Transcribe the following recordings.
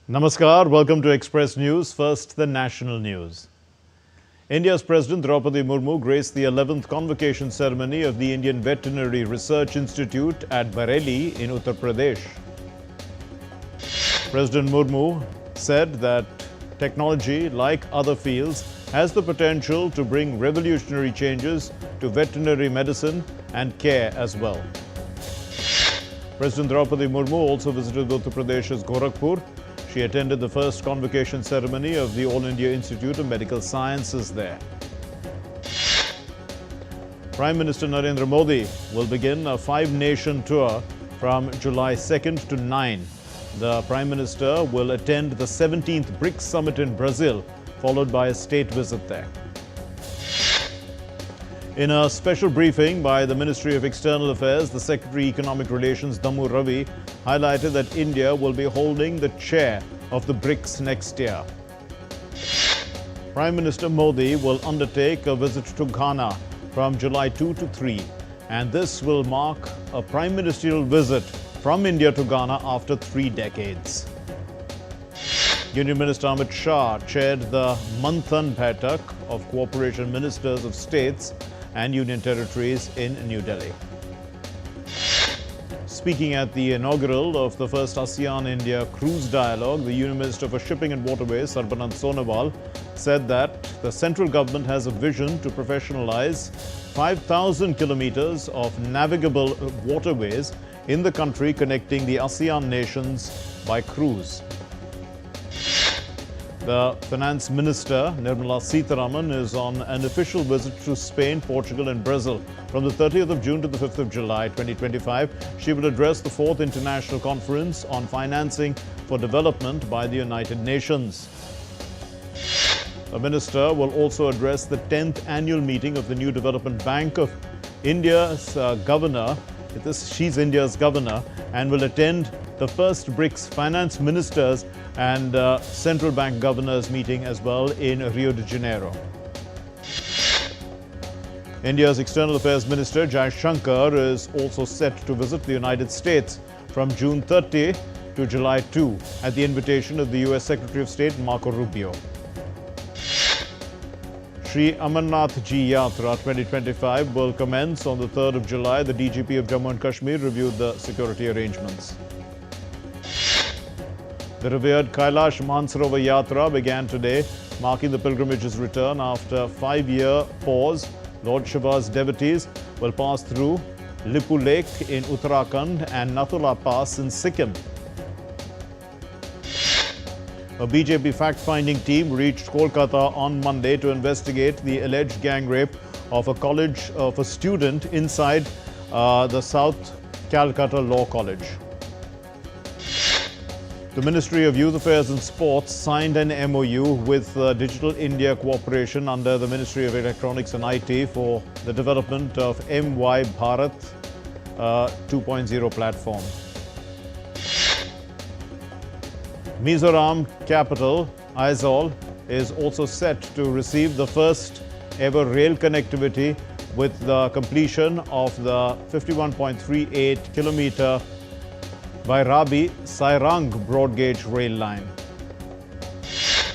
Namaskar, welcome to Express News. First, the national news. India's President Draupadi Murmu graced the 11th convocation ceremony of the Indian Veterinary Research Institute at Bareilly in Uttar Pradesh. President Murmu said that technology, like other fields, has the potential to bring revolutionary changes to veterinary medicine and care as well. President Draupadi Murmu also visited Uttar Pradesh's Gorakhpur. She attended the first convocation ceremony of the All India Institute of Medical Sciences there. Prime Minister Narendra Modi will begin a 5-nation tour from July 2nd to 9. The Prime Minister will attend the 17th BRICS Summit in Brazil, followed by a state visit there. In a special briefing by the Ministry of External Affairs, the Secretary Economic Relations Damu Ravi highlighted that India will be holding the chair of the BRICS next year. Prime Minister Modi will undertake a visit to Ghana from July 2 to 3, and this will mark a prime ministerial visit from India to Ghana after 3 decades. Union Minister Amit Shah chaired the Manthan Baitak of Cooperation Ministers of States and Union Territories in New Delhi. Speaking at the inaugural of the first ASEAN-India Cruise Dialogue, the Union Minister for Shipping and Waterways, Sarbanand Sonowal, said that the central government has a vision to professionalize 5,000 kilometers of navigable waterways in the country connecting the ASEAN nations by cruise. The Finance Minister, Nirmala Sitharaman, is on an official visit to Spain, Portugal and Brazil from the 30th of June to the 5th of July 2025. She will address the 4th International Conference on Financing for Development by the United Nations. The Minister will also address the 10th annual meeting of the New Development Bank of India's Governor. She's India's Governor and will attend the first BRICS Finance Ministers and Central Bank Governors meeting as well in Rio de Janeiro. India's External Affairs Minister Jai Shankar is also set to visit the United States from June 30 to July 2 at the invitation of the US Secretary of State Marco Rubio. Shri Amarnath Ji Yatra 2025 will commence on the 3rd of July. The DGP of Jammu and Kashmir reviewed the security arrangements. The revered Kailash Mansarovar Yatra began today, marking the pilgrimage's return after a 5-year pause. Lord Shiva's devotees will pass through Lipu Lake in Uttarakhand and Nathula Pass in Sikkim. A BJP fact-finding team reached Kolkata on Monday to investigate the alleged gang rape of a student inside the South Calcutta Law College. The Ministry of Youth Affairs and Sports signed an MOU with Digital India Cooperation under the Ministry of Electronics and IT for the development of MY Bharat 2.0 platform. Mizoram capital, Aizawl, is also set to receive the first ever rail connectivity with the completion of the 51.38 kilometer Vairabi-Sairang broad gauge rail line.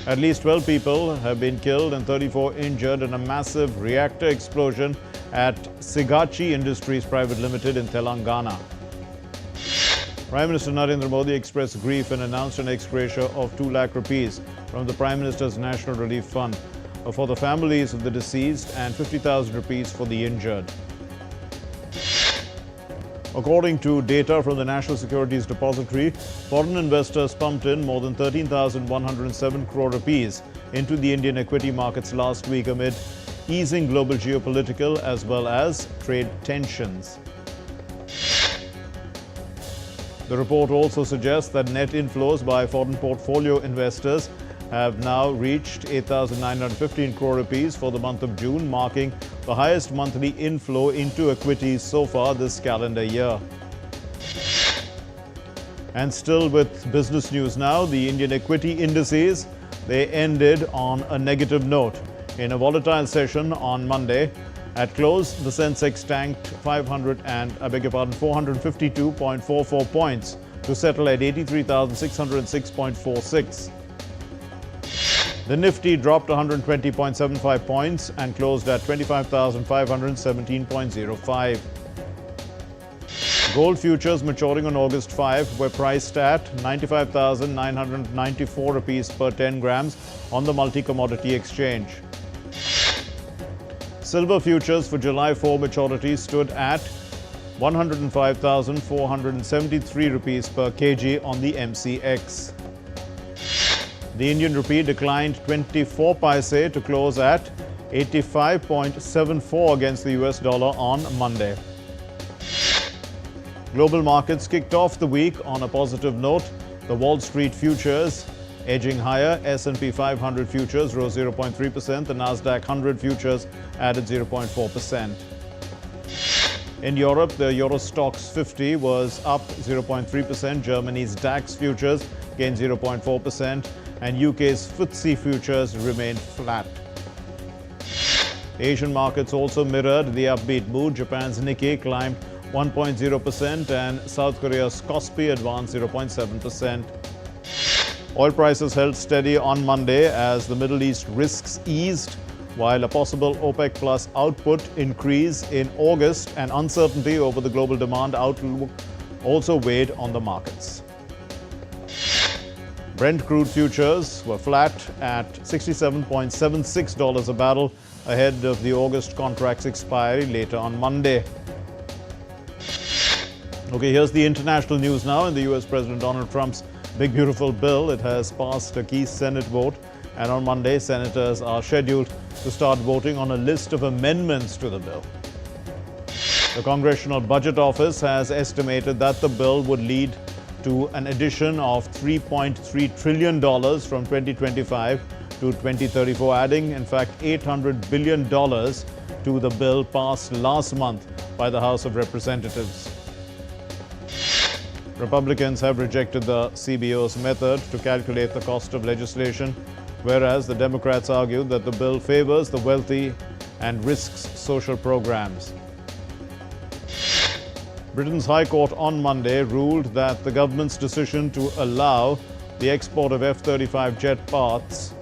At least 12 people have been killed and 34 injured in a massive reactor explosion at Sigachi Industries Private Limited in Telangana. Prime Minister Narendra Modi expressed grief and announced an ex gratia of 2 lakh rupees from the Prime Minister's National Relief Fund for the families of the deceased and 50,000 rupees for the injured. According to data from the National Securities Depository, foreign investors pumped in more than 13,107 crore rupees into the Indian equity markets last week amid easing global geopolitical as well as trade tensions. The report also suggests that net inflows by foreign portfolio investors have now reached 8,915 crore rupees for the month of June, marking the highest monthly inflow into equities so far this calendar year. And still with business news now, the Indian equity indices, they ended on a negative note. In a volatile session on Monday, at close, the Sensex tanked 452.44 points to settle at 83,606.46. The Nifty dropped 120.75 points and closed at 25,517.05. Gold futures maturing on August 5 were priced at 95,994 rupees per 10 grams on the multi-commodity exchange. Silver futures for July 4 maturity stood at 105,473 rupees per kg on the MCX. The Indian rupee declined 24 paise to close at 85.74 against the US dollar on Monday. Global markets kicked off the week on a positive note. The Wall Street futures edging higher. S&P 500 futures rose 0.3%. The Nasdaq 100 futures added 0.4%. In Europe, the Euro Stoxx 50 was up 0.3%. Germany's DAX futures gained 0.4%. And UK's FTSE futures remained flat. Asian markets also mirrored the upbeat mood. Japan's Nikkei climbed 1.0% and South Korea's Kospi advanced 0.7%. Oil prices held steady on Monday as the Middle East risks eased, while a possible OPEC Plus output increase in August and uncertainty over the global demand outlook also weighed on the markets. Brent crude futures were flat at $67.76 a barrel ahead of the August contract's expiry later on Monday. Okay, here's the international news now. In the US President Donald Trump's big beautiful bill, it has passed a key Senate vote, and on Monday senators are scheduled to start voting on a list of amendments to the bill. The Congressional Budget Office has estimated that the bill would lead to an addition of $3.3 trillion from 2025 to 2034, adding, in fact, $800 billion to the bill passed last month by the House of Representatives. Republicans have rejected the CBO's method to calculate the cost of legislation, whereas the Democrats argued that the bill favors the wealthy and risks social programs. Britain's High Court on Monday ruled that the government's decision to allow the export of F-35 jet parts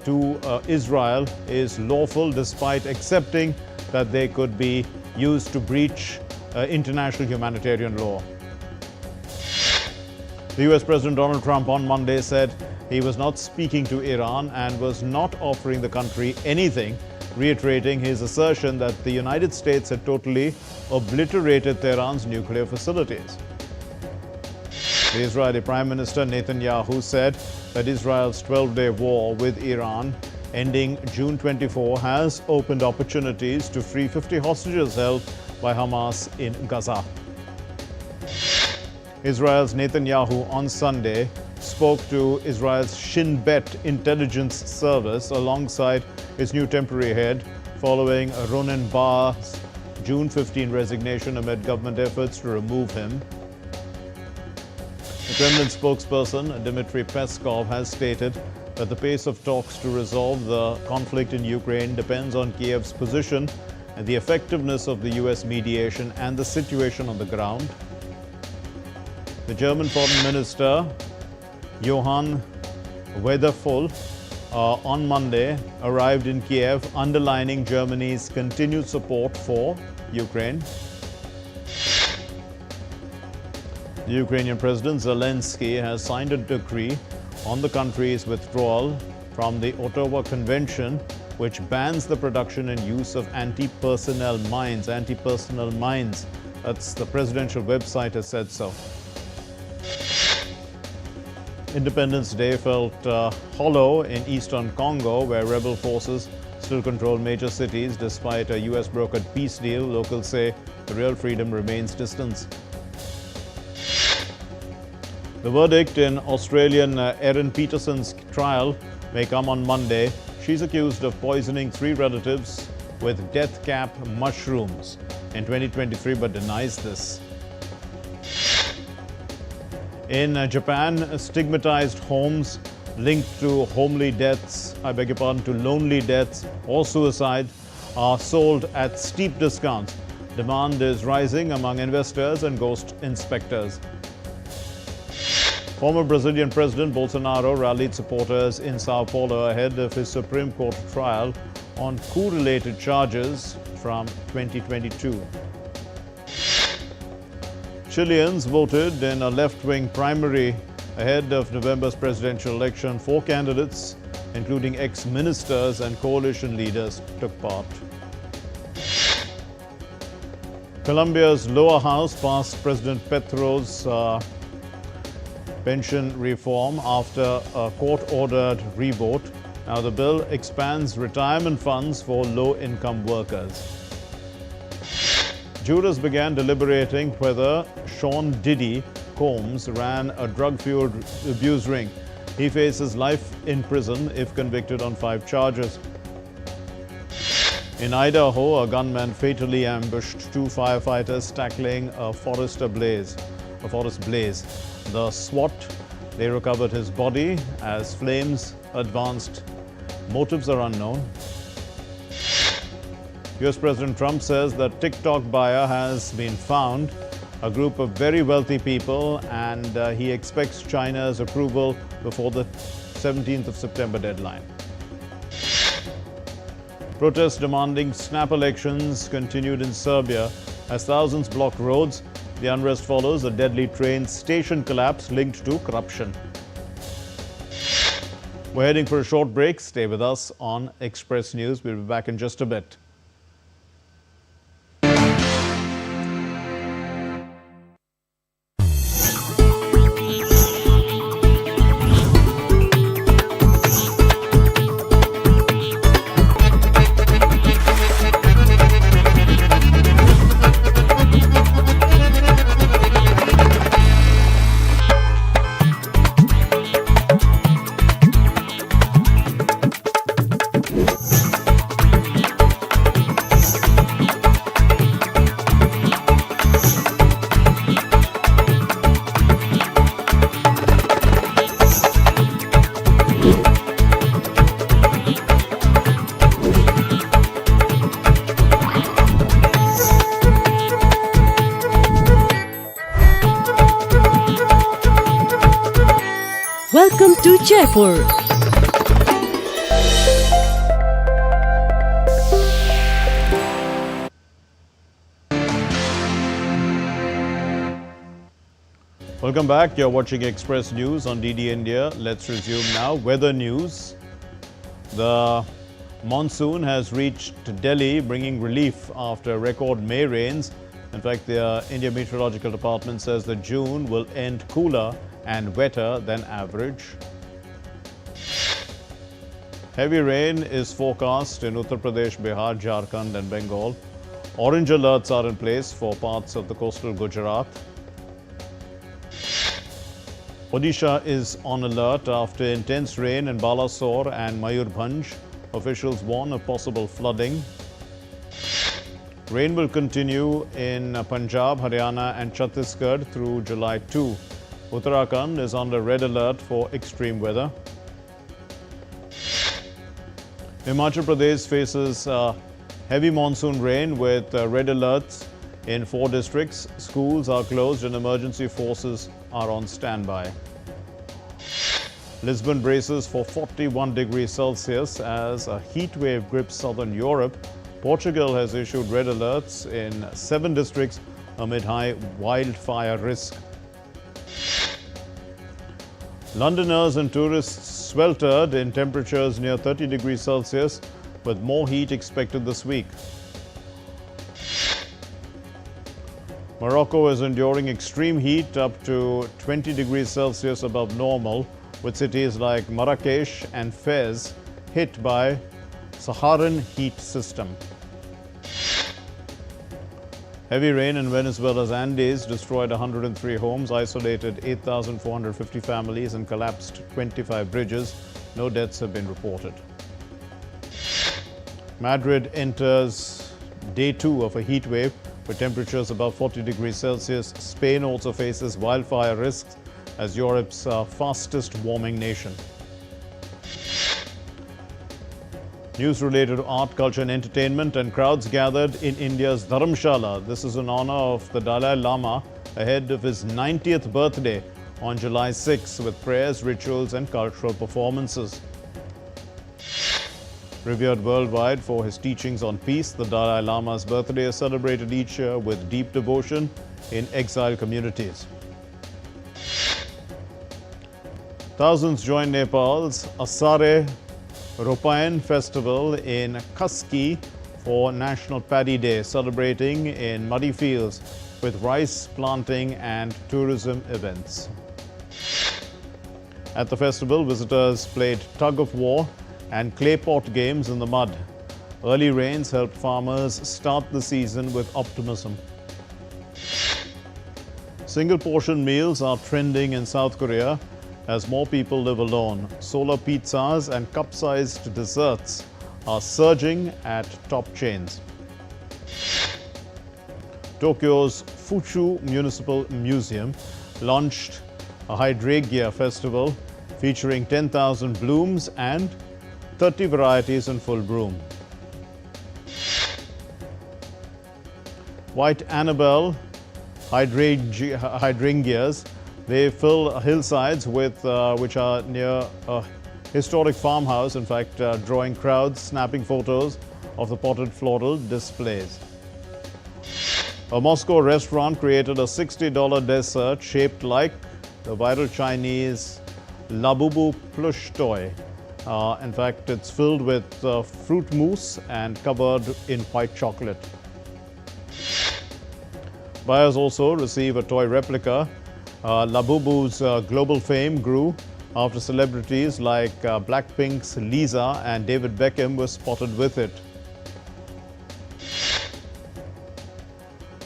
to Israel is lawful, despite accepting that they could be used to breach international humanitarian law. The US President Donald Trump on Monday said he was not speaking to Iran and was not offering the country anything, reiterating his assertion that the United States had totally obliterated Tehran's nuclear facilities. The Israeli Prime Minister Netanyahu said that Israel's 12-day war with Iran, ending June 24, has opened opportunities to free 50 hostages held by Hamas in Gaza. Israel's Netanyahu on Sunday spoke to Israel's Shin Bet intelligence service alongside its new temporary head, following Ronen Bar's June 15 resignation amid government efforts to remove him. The Kremlin spokesperson Dmitry Peskov has stated that the pace of talks to resolve the conflict in Ukraine depends on Kiev's position and the effectiveness of the US mediation and the situation on the ground. The German Foreign Minister Johann Weddervoll on Monday arrived in Kiev, underlining Germany's continued support for Ukraine. The Ukrainian President Zelensky has signed a decree on the country's withdrawal from the Ottawa Convention, which bans the production and use of anti-personnel mines. That's the presidential website has said so. Independence Day felt hollow in eastern Congo, where rebel forces still control major cities despite a US-brokered peace deal. Locals say the real freedom remains distant. The verdict in Australian Erin Peterson's trial may come on Monday. She's accused of poisoning 3 relatives with death cap mushrooms in 2023, but denies this. In Japan, stigmatized homes linked to lonely deaths or suicide are sold at steep discounts. Demand is rising among investors and ghost inspectors. Former Brazilian President Bolsonaro rallied supporters in Sao Paulo ahead of his Supreme Court trial on coup-related charges from 2022. Chileans voted in a left-wing primary ahead of November's presidential election. 4 candidates, including ex-ministers and coalition leaders, took part. Colombia's lower house passed President Petro's pension reform after a court-ordered revote. Now the bill expands retirement funds for low-income workers. Jurors began deliberating whether Sean Diddy Combs ran a drug-fueled abuse ring. He faces life in prison if convicted on 5 charges. In Idaho, a gunman fatally ambushed 2 firefighters tackling a forest blaze. The SWAT, they recovered his body as flames advanced. Motives are unknown. US President Trump says that TikTok buyer has been found, a group of very wealthy people, and he expects China's approval before the 17th of September deadline. Protests demanding snap elections continued in Serbia as thousands blocked roads. The unrest follows a deadly train station collapse linked to corruption. We're heading for a short break. Stay with us on Express News. We'll be back in just a bit. Welcome to Jaipur. Welcome back. You're watching Express News on DD India. Let's resume now. Weather news. The monsoon has reached Delhi, bringing relief after record May rains. In fact, the India Meteorological Department says that June will end cooler and wetter than average. Heavy rain is forecast in Uttar Pradesh, Bihar, Jharkhand and Bengal. Orange alerts are in place for parts of the coastal Gujarat. Odisha is on alert after intense rain in Balasore and Mayurbhanj. Officials warn of possible flooding. Rain will continue in Punjab, Haryana and Chhattisgarh through July 2. Uttarakhand is under red alert for extreme weather. Himachal Pradesh faces heavy monsoon rain with red alerts in 4 districts. Schools are closed and emergency forces are on standby. Lisbon braces for 41 degrees Celsius as a heat wave grips southern Europe. Portugal has issued red alerts in 7 districts amid high wildfire risk. Londoners and tourists sweltered in temperatures near 30 degrees Celsius, with more heat expected this week. Morocco is enduring extreme heat up to 20 degrees Celsius above normal, with cities like Marrakesh and Fez hit by Saharan heat system. Heavy rain in Venezuela's Andes destroyed 103 homes, isolated 8,450 families and collapsed 25 bridges. No deaths have been reported. Madrid enters day 2 of a heat wave with temperatures above 40 degrees Celsius. Spain also faces wildfire risks as Europe's fastest warming nation. News related to art, culture and entertainment, and crowds gathered in India's Dharamshala. This is in honor of the Dalai Lama ahead of his 90th birthday on July 6 with prayers, rituals and cultural performances. Revered worldwide for his teachings on peace, the Dalai Lama's birthday is celebrated each year with deep devotion in exile communities. Thousands join Nepal's Asare Ropayan festival in Kaski for National Paddy Day, celebrating in muddy fields with rice planting and tourism events. At the festival, visitors played tug of war and clay pot games in the mud. Early rains helped farmers start the season with optimism. Single-portion meals are trending in South Korea as more people live alone. Solar pizzas and cup-sized desserts are surging at top chains. Tokyo's Fuchu Municipal Museum launched a Hydrangea festival featuring 10,000 blooms and 30 varieties in full bloom. White Annabelle hydrangeas, they fill hillsides which are near a historic farmhouse, in fact, drawing crowds, snapping photos of the potted floral displays. A Moscow restaurant created a $60 dessert shaped like the viral Chinese Labubu plush toy. In fact, it's filled with fruit mousse and covered in white chocolate. Buyers also receive a toy replica. Labubu's global fame grew after celebrities like Blackpink's Lisa and David Beckham were spotted with it.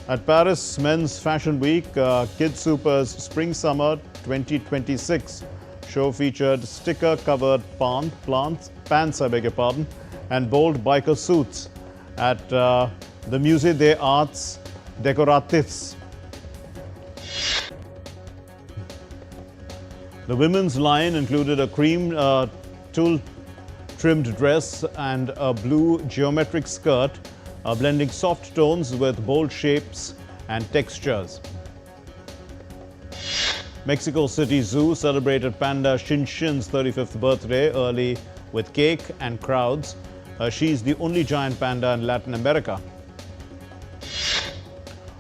At Paris Men's Fashion Week, Kid Super's Spring Summer 2026 show featured sticker-covered pants, and bold biker suits at the Musée des Arts Décoratifs. The women's line included a cream tulle-trimmed dress and a blue geometric skirt, blending soft tones with bold shapes and textures. Mexico City Zoo celebrated panda Shinshin's 35th birthday early with cake and crowds. She's the only giant panda in Latin America.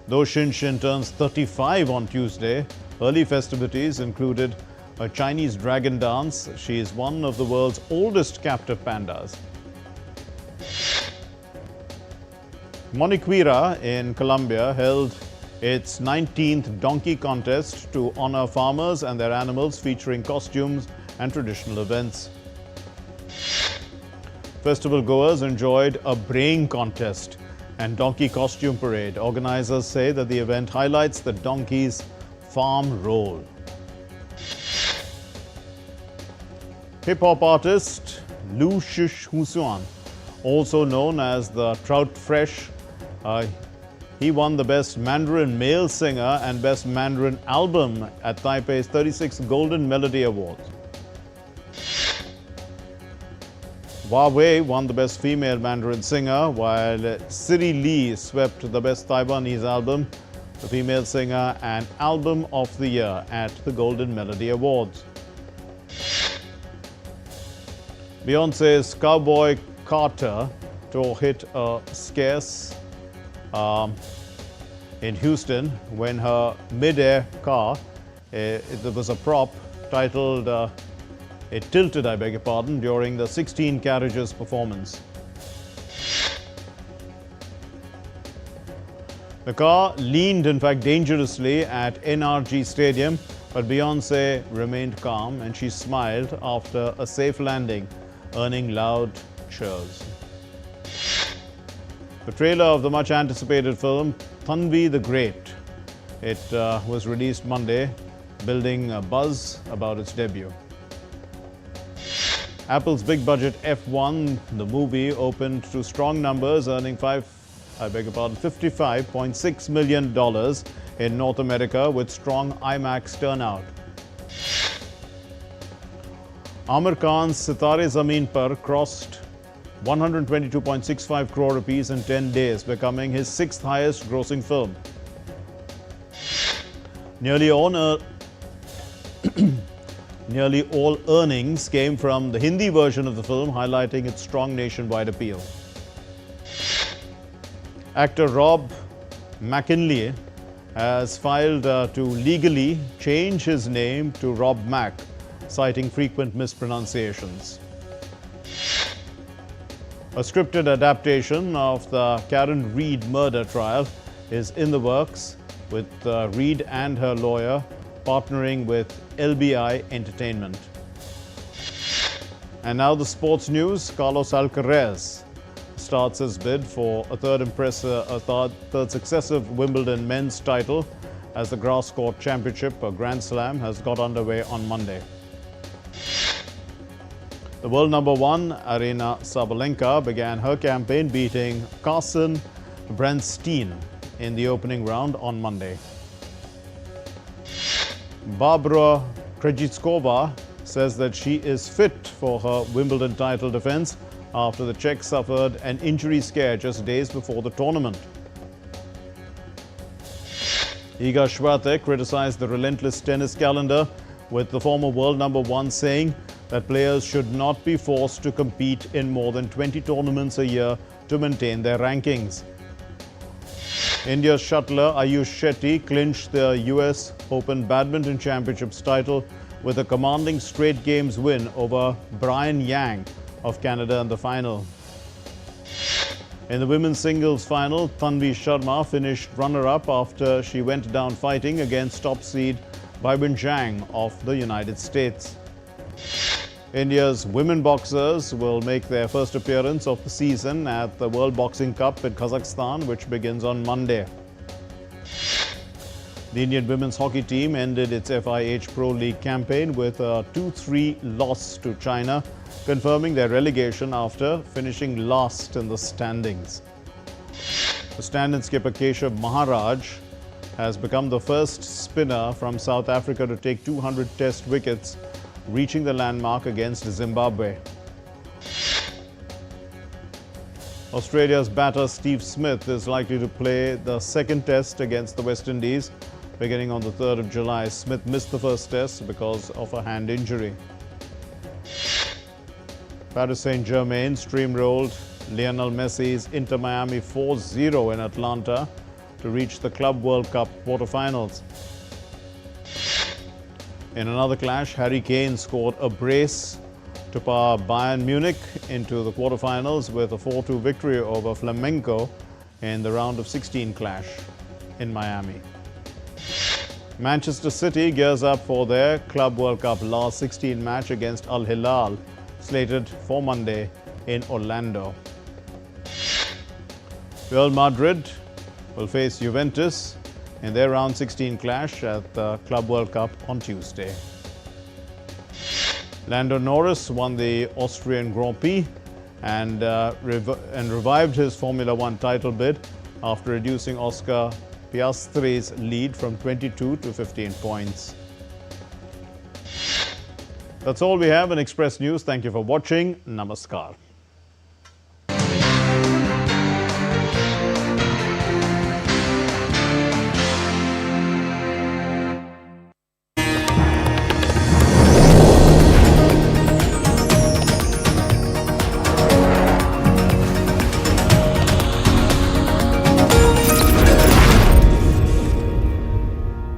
Though Shinshin turns 35 on Tuesday, early festivities included a Chinese dragon dance. She is one of the world's oldest captive pandas. Moniquira in Colombia held its 19th donkey contest to honor farmers and their animals, featuring costumes and traditional events. Festival goers enjoyed a braying contest and donkey costume parade. Organizers say that the event highlights the donkey's farm role. Hip-hop artist Lu Shihuan, also known as the Trout Fresh, he won the Best Mandarin Male Singer and Best Mandarin Album at Taipei's 36th Golden Melody Awards. Huawei won the Best Female Mandarin Singer, while Siri Lee swept the Best Taiwanese Album, the Female Singer and Album of the Year at the Golden Melody Awards. Beyonce's Cowboy Carter tour hit a scarce in Houston when her mid-air car, there was a prop titled, it tilted, I beg your pardon, during the 16 Carriages performance. The car leaned, in fact, dangerously at NRG Stadium, but Beyonce remained calm and she smiled after a safe landing, earning loud cheers. The trailer of the much-anticipated film Tanvi the Great. It was released Monday, building a buzz about its debut. Apple's big-budget F1, the movie, opened to strong numbers, earning $55.6 million in North America with strong IMAX turnout. Amir Khan's Sitare Zameen Par crossed 122.65 crore rupees in 10 days, becoming his sixth highest grossing film. Nearly all Nearly all earnings came from the Hindi version of the film, highlighting its strong nationwide appeal. Actor Rob McKinley has filed to legally change his name to Rob Mac, citing frequent mispronunciations. A scripted adaptation of the Karen Reed murder trial is in the works, with Reed and her lawyer partnering with LBI Entertainment. And now the sports news. Carlos Alcaraz starts his bid for a third successive Wimbledon men's title as the Grass Court Championship, a Grand Slam, has got underway on Monday. The world number one, Aryna Sabalenka, began her campaign beating Carson Brandstein in the opening round on Monday. Barbara Krejcikova says that she is fit for her Wimbledon title defense after the Czech suffered an injury scare just days before the tournament. Iga Swiatek criticized the relentless tennis calendar, with the former world number one saying that players should not be forced to compete in more than 20 tournaments a year to maintain their rankings. India's shuttler Ayush Shetty clinched the US Open Badminton Championships title with a commanding straight games win over Brian Yang of Canada in the final. In the women's singles final, Tanvi Sharma finished runner-up after she went down fighting against top seed Weibin Zhang of the United States. India's women boxers will make their first appearance of the season at the World Boxing Cup in Kazakhstan, which begins on Monday. The Indian women's hockey team ended its FIH Pro League campaign with a 2-3 loss to China, confirming their relegation after finishing last in the standings. The stand-in skipper Keshav Maharaj has become the first spinner from South Africa to take 200 test wickets, reaching the landmark against Zimbabwe. Australia's batter Steve Smith is likely to play the second test against the West Indies beginning on the 3rd of July. Smith missed the first test because of a hand injury. Paris Saint-Germain steamrolled Lionel Messi's Inter Miami 4-0 in Atlanta to reach the Club World Cup quarterfinals. In another clash, Harry Kane scored a brace to power Bayern Munich into the quarterfinals with a 4-2 victory over Flamengo in the round of 16 clash in Miami. Manchester City gears up for their Club World Cup last 16 match against Al Hilal, slated for Monday in Orlando. Real Madrid will face Juventus in their round 16 clash at the Club World Cup on Tuesday. Lando Norris won the Austrian Grand Prix and revived his Formula One title bid after reducing Oscar Piastri's lead from 22 to 15 points. That's all we have in Express News. Thank you for watching. Namaskar.